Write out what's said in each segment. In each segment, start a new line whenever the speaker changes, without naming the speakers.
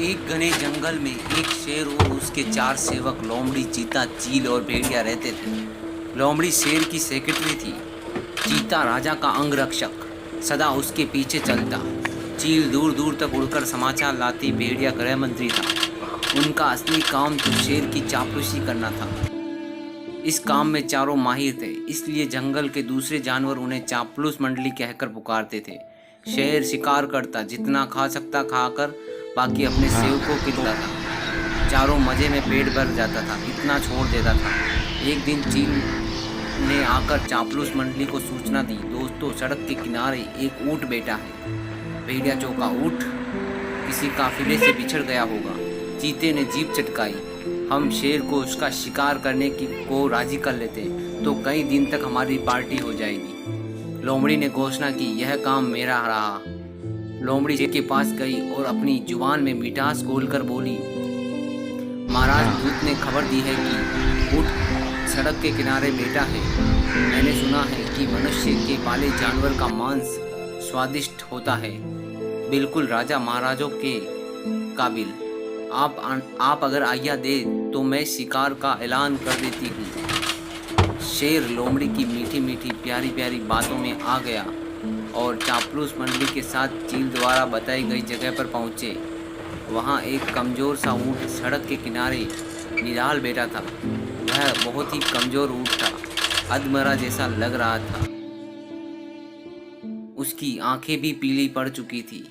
एक घने जंगल में एक शेर और उसके 4 सेवक लोमड़ी, चीता, चील और भेड़िया रहते थे। लोमड़ी शेर की सेक्रेटरी थी। चीता राजा का अंगरक्षक, सदा उसके पीछे चलता। चील दूर दूर तक उड़कर समाचार लाती। भेड़िया गृह मंत्री था। उनका असली काम तो शेर की चापलूसी करना था। इस काम में चारों माहिर थे, इसलिए जंगल के दूसरे जानवर उन्हें चापलूस मंडली कहकर पुकारते थे। शेर शिकार करता, जितना खा सकता खाकर बाकी अपने सेवकों के लिए था। चारों मजे में पेट भर जाता था, इतना छोड़ देता था। एक दिन चील ने आकर चापलूस मंडली को सूचना दी, दोस्तों सड़क के किनारे एक ऊँट बैठा है। भेड़िया चौंका, ऊँट किसी काफिले से बिछड़ गया होगा। चीते ने जीभ चटकाई, हम शेर को उसका शिकार करने को राजी कर लेते तो कई दिन तक हमारी पार्टी हो जाएगी। लोमड़ी ने घोषणा की, यह काम मेरा रहा। लोमड़ी शेर के पास गई और अपनी जुबान में मिठास घोलकर बोली, महाराज, दूत ने खबर दी है कि ऊँट सड़क के किनारे बैठा है। मैंने सुना है कि मनुष्य के पाले जानवर का मांस स्वादिष्ट होता है, बिल्कुल राजा महाराजों के काबिल। आप अगर आज्ञा दे तो मैं शिकार का ऐलान कर देती हूँ। शेर लोमड़ी की मीठी मीठी प्यारी प्यारी बातों में आ गया और चापलूस मंडली के साथ चील द्वारा बताई गई जगह पर पहुँचे। वहाँ एक कमज़ोर सा ऊँट सड़क के किनारे निराल बैठा था। वह बहुत ही कमज़ोर ऊँट था, अधमरा जैसा लग रहा था। उसकी आंखें भी पीली पड़ चुकी थी।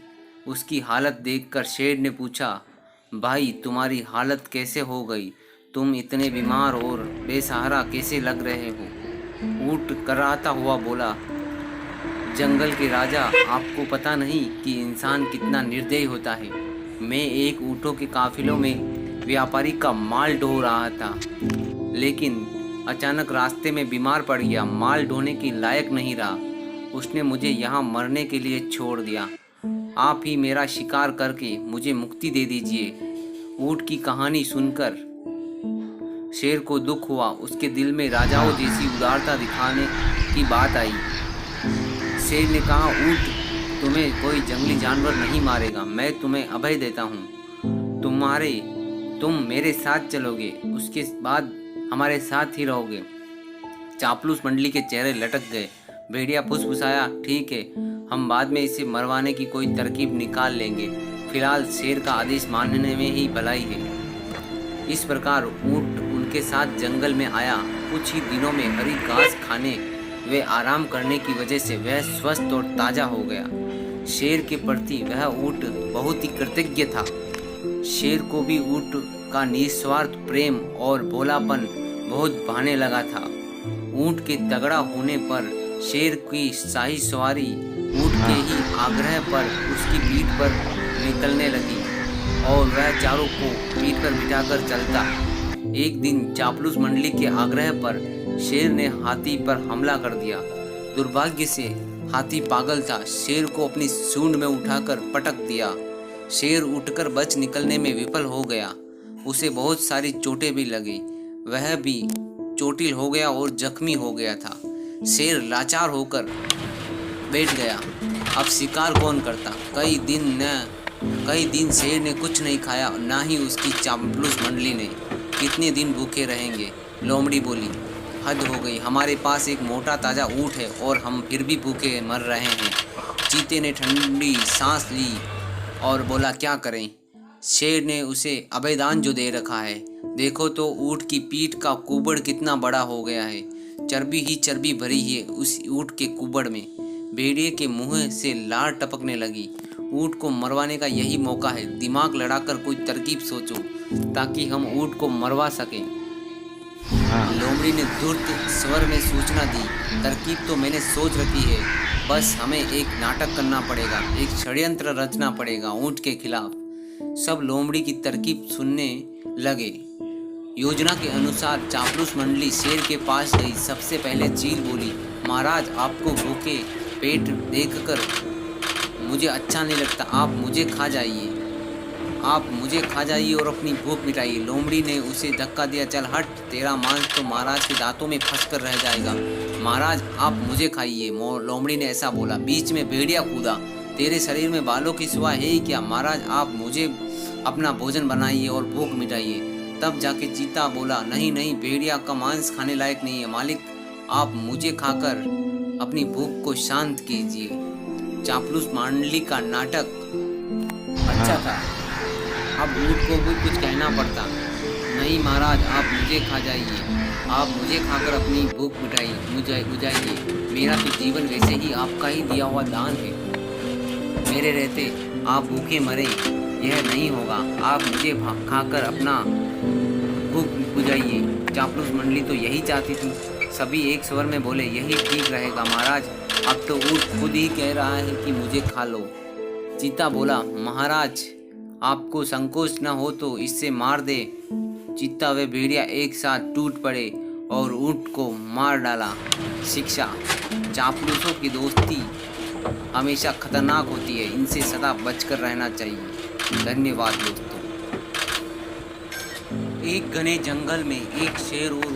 उसकी हालत देखकर शेर ने पूछा, भाई, तुम्हारी हालत कैसे हो गई? तुम इतने बीमार और बेसहारा कैसे लग रहे हो? ऊँट कराहता हुआ बोला, जंगल के राजा, आपको पता नहीं कि इंसान कितना निर्दयी होता है। मैं एक ऊँटों के काफिलों में व्यापारी का माल ढो रहा था, लेकिन अचानक रास्ते में बीमार पड़ गया। माल ढोने की लायक नहीं रहा। उसने मुझे यहाँ मरने के लिए छोड़ दिया। आप ही मेरा शिकार करके मुझे मुक्ति दे दीजिए। ऊँट की कहानी सुनकर शेर को दुख हुआ। उसके दिल में राजाओं जैसी उदारता दिखाने की बात आई। शेर ने कहा, ऊँट, तुम्हें कोई जंगली जानवर नहीं मारेगा। मैं तुम्हें अभय देता हूँ। तुम मेरे साथ चलोगे, उसके बाद हमारे साथ ही रहोगे। चापलूस मंडली के चेहरे लटक गए। भेड़िया फुसफुसाया, ठीक है, हम बाद में इसे मरवाने की कोई तरकीब निकाल लेंगे। फिलहाल शेर का आदेश मानने में ही भलाई है। इस प्रकार ऊँट उनके साथ जंगल में आया। कुछ ही दिनों में हरी घास खाने व आराम करने की वजह से वह स्वस्थ और ताज़ा हो गया। शेर के प्रति वह ऊँट बहुत ही कृतज्ञ था। शेर को भी ऊँट का निस्वार्थ प्रेम और भोलापन बहुत भाने लगा था। ऊँट के तगड़ा होने पर शेर की शाही सवारी ऊँट के ही आग्रह पर उसकी पीठ पर निकलने लगी और वह चारों को पीठ पर बिठाकर चलता। एक दिन चापलूस मंडली के आग्रह पर शेर ने हाथी पर हमला कर दिया। दुर्भाग्य से हाथी पागल था। शेर को अपनी सूंड में उठाकर पटक दिया। शेर उठकर बच निकलने में विफल हो गया। उसे बहुत सारी चोटें भी लगी। वह भी चोटिल हो गया और जख्मी हो गया था। शेर लाचार होकर बैठ गया। अब शिकार कौन करता? कई दिन शेर ने कुछ नहीं खाया, ना ही उसकी चापलूस मंडली ने। कितने दिन भूखे रहेंगे? लोमड़ी बोली, हद हो गई, हमारे पास एक मोटा ताज़ा ऊँट है और हम फिर भी भूखे मर रहे हैं। चीते ने ठंडी सांस ली और बोला, क्या करें? शेर ने उसे अभयदान जो दे रखा है, देखो तो ऊँट की पीठ का कुबड़ कितना बड़ा हो गया है। चर्बी ही चर्बी भरी है उस ऊँट के कुबड़ में। भेड़िए के मुंह से लार टपकने लगी। ऊँट को मरवाने का यही मौका है। दिमाग लड़ाकर कोई तरकीब सोचो ताकि हम ऊँट को मरवा सकें। लोमड़ी ने धूर्त स्वर में सूचना दी, तरकीब तो मैंने सोच रखी है, बस हमें एक नाटक करना पड़ेगा, एक षड्यंत्र रचना पड़ेगा ऊँट के खिलाफ। सब लोमड़ी की तरकीब सुनने लगे। योजना के अनुसार चापलूस मंडली शेर के पास गई। सबसे पहले चील बोली, महाराज, आपको भूखे पेट देखकर मुझे अच्छा नहीं लगता। आप मुझे खा जाइए और अपनी भूख मिटाइए। लोमड़ी ने उसे धक्का दिया, चल हट, तेरा मांस तो महाराज के दांतों में फंस कर रह जाएगा। महाराज, आप मुझे खाइए। लोमड़ी ने ऐसा बोला। बीच में भेड़िया कूदा। तेरे शरीर में बालों की सिवा है ही क्या? महाराज, आप मुझे अपना भोजन बनाइए और भूख मिटाइए। तब जाके चीता बोला, नहीं नहीं, भेड़िया का मांस खाने लायक नहीं है मालिक, आप मुझे खाकर अपनी भूख को शांत कीजिए। चापलूस मांडली का नाटक अच्छा था, अब ऊँट को भी कुछ कहना पड़ता। नहीं महाराज, आप मुझे खा जाइए, आप मुझे खाकर अपनी भूख बुझाइए। मेरा तो जीवन वैसे ही आपका ही दिया हुआ दान है। मेरे रहते आप भूखे मरे, यह नहीं होगा। आप मुझे खाकर अपना भूख बुझाइए। चापलूस मंडली तो यही चाहती थी। सभी एक स्वर में बोले, यही ठीक रहेगा महाराज, अब तो ऊँट खुद ही कह रहा है कि मुझे खा लो। चीता बोला, महाराज आपको संकोच न हो तो इससे मार दे। चीता व भेड़िया एक साथ टूट पड़े और ऊँट को मार डाला। शिक्षा, चापलूसों की दोस्ती हमेशा खतरनाक होती है, इनसे सदा बचकर रहना चाहिए। धन्यवाद दोस्तों। एक घने जंगल में एक शेर और